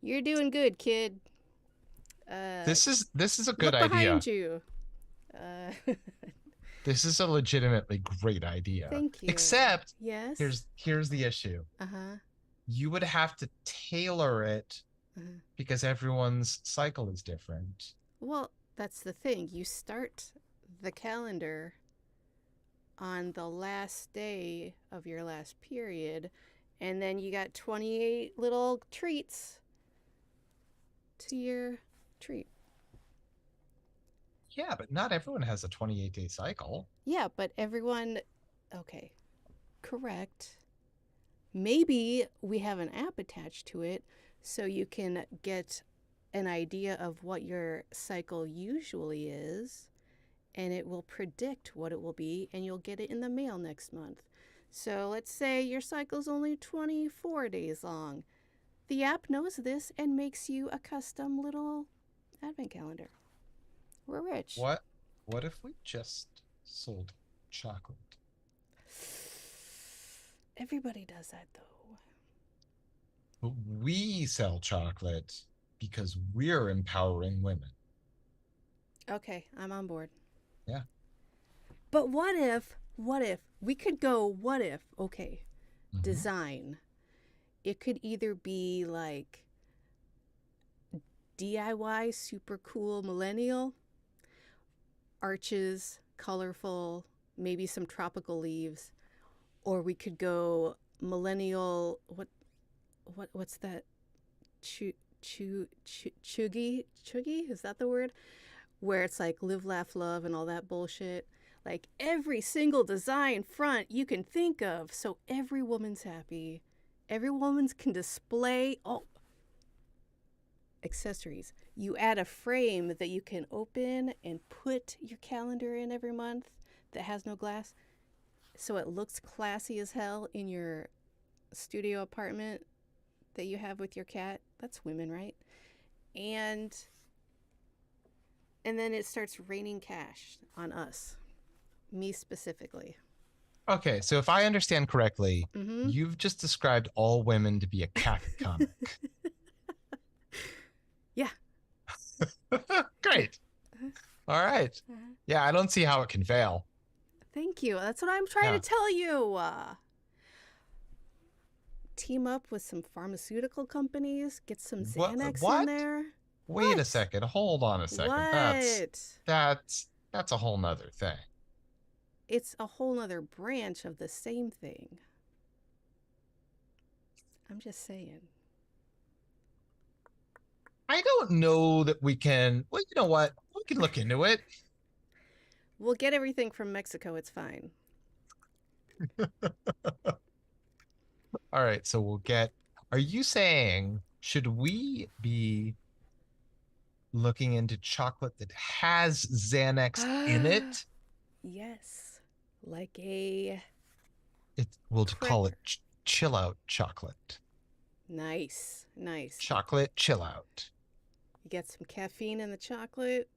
A: You're doing good, kid. Uh,
B: This is a good
A: Look
B: idea.
A: behind you. Uh,
B: This is a legitimately great idea.
A: Thank you.
B: Except
A: Yes.
B: here's the issue.
A: Uh huh.
B: You would have to tailor it
A: Uh-huh.
B: because everyone's cycle is different.
A: Well, that's the thing. You start the calendar on the last day of your last period, and then you got 28 little treats to your treat.
B: Yeah, but not everyone has a 28-day cycle.
A: Yeah, but everyone. Okay, correct. Maybe we have an app attached to it so you can get an idea of what your cycle usually is, and it will predict what it will be, and you'll get it in the mail next month. So let's say your cycle's only 24 days long. The app knows this and makes you a custom little advent calendar. We're rich.
B: What if we just sold chocolate?
A: Everybody does that though.
B: But we sell chocolate because we're empowering women.
A: Okay, I'm on board.
B: Yeah.
A: But what if we could go, okay,
B: Mm-hmm.
A: design. It could either be like DIY, super cool millennial, arches, colorful, maybe some tropical leaves, or we could go millennial. What's that? Chuggy? Is that the word? Where it's like live, laugh, love, and all that bullshit. Like every single design front you can think of, so every woman's happy. Every woman's can display. Oh, accessories. You add a frame that you can open and put your calendar in every month that has no glass, so it looks classy as hell in your studio apartment that you have with your cat. That's women, right? And and then it starts raining cash on us, me specifically.
B: Okay, so if I understand correctly,
A: Mm-hmm.
B: you've just described all women to be a cat comic.
A: Yeah.
B: Great. All right.
A: Uh-huh.
B: Yeah, I don't see how it can fail.
A: Thank you. That's what I'm trying to
B: Yeah.
A: tell you. Team up with some pharmaceutical companies, get some Xanax in
B: What?
A: there.
B: Wait a
A: What?
B: second. Hold on a second.
A: What?
B: That's a whole nother thing.
A: It's a whole nother branch of the same thing. I'm just saying.
B: I don't know that we can. Well, you know what? We can look into it.
A: We'll get everything from Mexico. It's fine.
B: All right, so we'll get. Are you saying should we be looking into chocolate that has Xanax in it?
A: Yes. Like a
B: We'll call it
A: cracker.
B: chill out chocolate.
A: Nice. Nice.
B: Chocolate chill out.
A: You get some caffeine in the chocolate.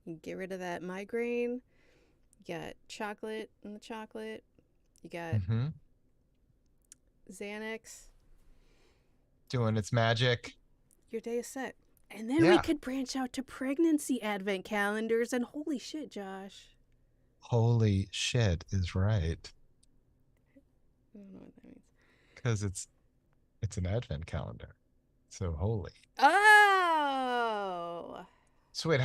A: You get rid of that migraine. You got chocolate in the chocolate. You got
B: Mm-hmm.
A: Xanax.
B: Doing its magic.
A: Your day is set. And then we
B: Yeah.
A: could branch out to pregnancy advent calendars. And holy shit, Josh.
B: Holy shit is right.
A: I don't know what that means.
B: Because it's an advent calendar. So holy.
A: Oh!
B: So wait,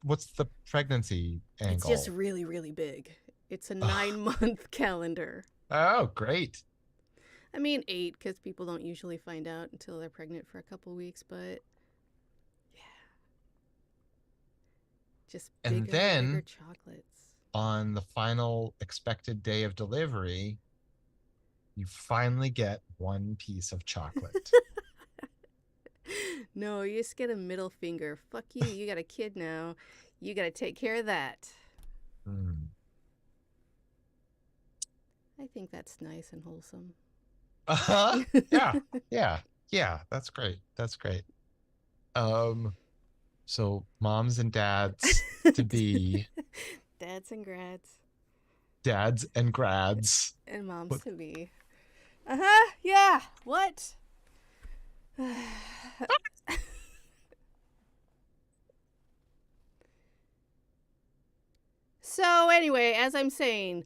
B: what's the pregnancy
A: It's just
B: angle?
A: really, really big. It's a
B: Oh,
A: 9-month calendar.
B: oh, great.
A: I mean, 8 because people don't usually find out until they're pregnant for a couple weeks, but yeah, just
B: And
A: bigger and bigger
B: then
A: chocolates.
B: on the final expected day of delivery, you finally get one piece of chocolate.
A: No, you just get a middle finger. Fuck you. You got a kid now. You got to take care of that.
B: Mm.
A: I think that's nice and wholesome.
B: Uh-huh. Yeah. Yeah. Yeah. That's great. That's great. Um, so moms and dads to be,
A: Dads and grads
B: dads and grads.
A: and moms
B: What
A: to be. Uh huh. Yeah. What? So anyway, as I'm saying,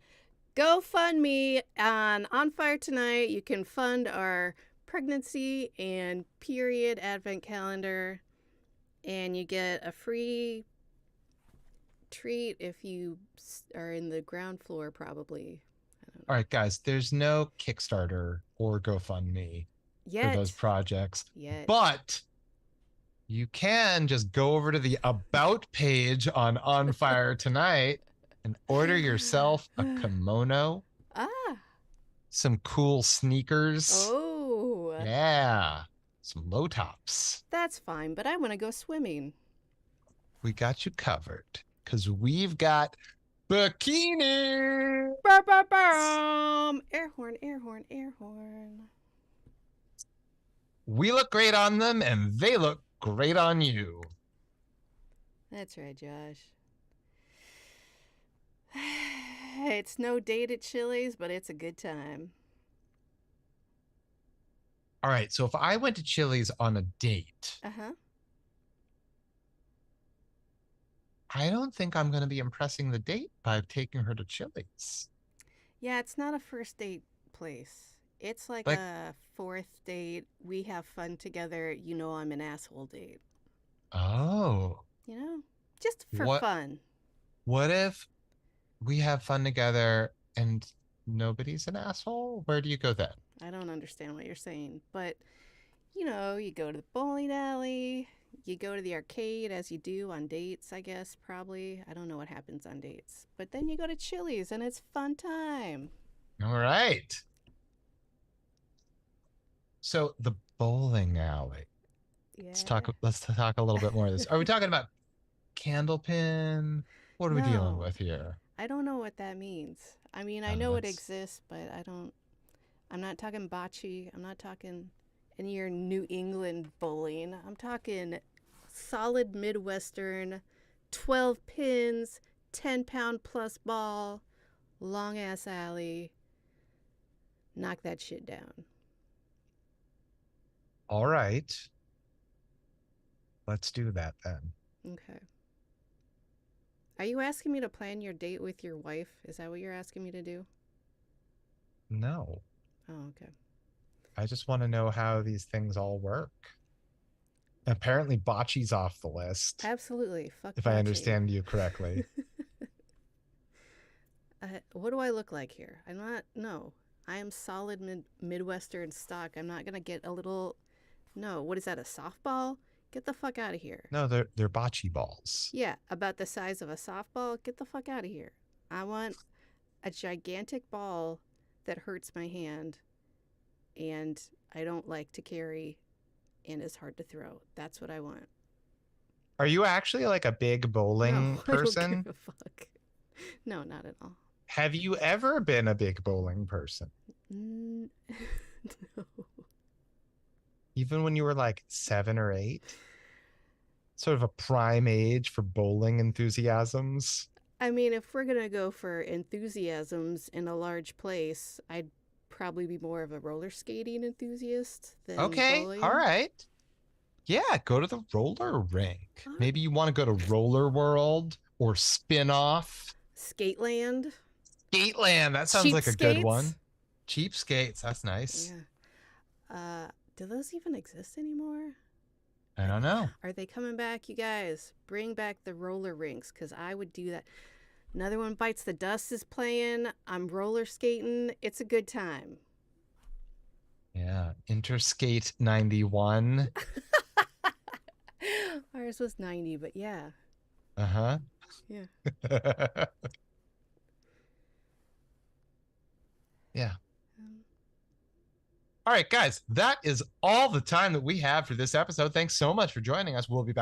A: go fund me on Fire Tonight. You can fund our pregnancy and period advent calendar, and you get a free treat if you are in the ground floor, probably. I don't
B: all
A: know.
B: right, guys, there's no Kickstarter or GoFundMe for those
A: Yet.
B: projects,
A: Yet.
B: but you can just go over to the About page on Fire Tonight and order yourself a kimono,
A: Ah.
B: some cool sneakers.
A: Oh.
B: Yeah, some low tops.
A: That's fine, but I want to go swimming.
B: We got you covered because we've got bikini.
A: Bah, bah, bah. Air horn, air horn, air horn.
B: We look great on them and they look great on you.
A: That's right, Josh. It's no date at Chili's, but it's a good time.
B: All right, so if I went to Chili's on a date,
A: Uh huh.
B: I don't think I'm going to be impressing the date by taking her to Chili's.
A: Yeah, it's not a first date place. It's like
B: Like,
A: a fourth date. We have fun together. You know, I'm an asshole date.
B: oh,
A: You know, just for
B: what
A: fun.
B: what if we have fun together and nobody's an asshole? Where do you go then?
A: I don't understand what you're saying, but you know, you go to the bowling alley, you go to the arcade as you do on dates, I guess, probably. I don't know what happens on dates. But then you go to Chili's and it's fun time.
B: All right. So the bowling alley.
A: Yeah.
B: Let's talk a little bit more of this. Are we talking about candlepin? What are we dealing
A: No,
B: with here?
A: I don't know what that means. I mean, I
B: Oh,
A: know it
B: that's
A: exists, but I don't. I'm not talking bocce. I'm not talking any of your New England bowling. I'm talking solid Midwestern, 12 pins, 10-pound plus ball, long ass alley. Knock that shit down.
B: all right. Let's do that then.
A: Okay. Are you asking me to plan your date with your wife? Is that what you're asking me to do?
B: No,
A: Oh, okay.
B: I just want to know how these things all work. Apparently, bocce's off the list,
A: Absolutely. Fuck
B: if I
A: bocce.
B: understand you correctly.
A: What do I look like here? I'm not. No. I am solid Midwestern stock. I'm not going to get a little. No. What is that, a softball? Get the fuck out of here.
B: No, they're bocce balls.
A: Yeah, about the size of a softball. Get the fuck out of here. I want a gigantic ball that hurts my hand and I don't like to carry and is hard to throw. That's what I want.
B: Are you actually like a big
A: No,
B: bowling
A: I don't give
B: person?
A: a fuck. No, not at all.
B: Have you ever been a big bowling person?
A: Mm, no.
B: Even when you were like 7 or 8? Sort of a prime age for bowling enthusiasms.
A: I mean, if we're going to go for enthusiasms in a large place, I'd probably be more of a roller skating enthusiast than
B: Okay, all
A: bowling.
B: right. Yeah, go to the roller rink.
A: All right.
B: Maybe you want to go to Roller World or Spin Off.
A: Skateland.
B: Skateland, that sounds
A: Cheap
B: like a good
A: skates.
B: one. Cheap skates, that's nice.
A: Yeah. Do those even exist anymore?
B: I don't know.
A: Are they coming back, you guys? Bring back the roller rinks, because I would do that. Another One Bites the Dust is playing. I'm roller skating. It's a good time.
B: Yeah. Interskate 91.
A: Ours was 90, but yeah.
B: Uh-huh.
A: Yeah.
B: Yeah.
A: Um,
B: All right, guys, that is all the time that we have for this episode. Thanks so much for joining us. We'll be back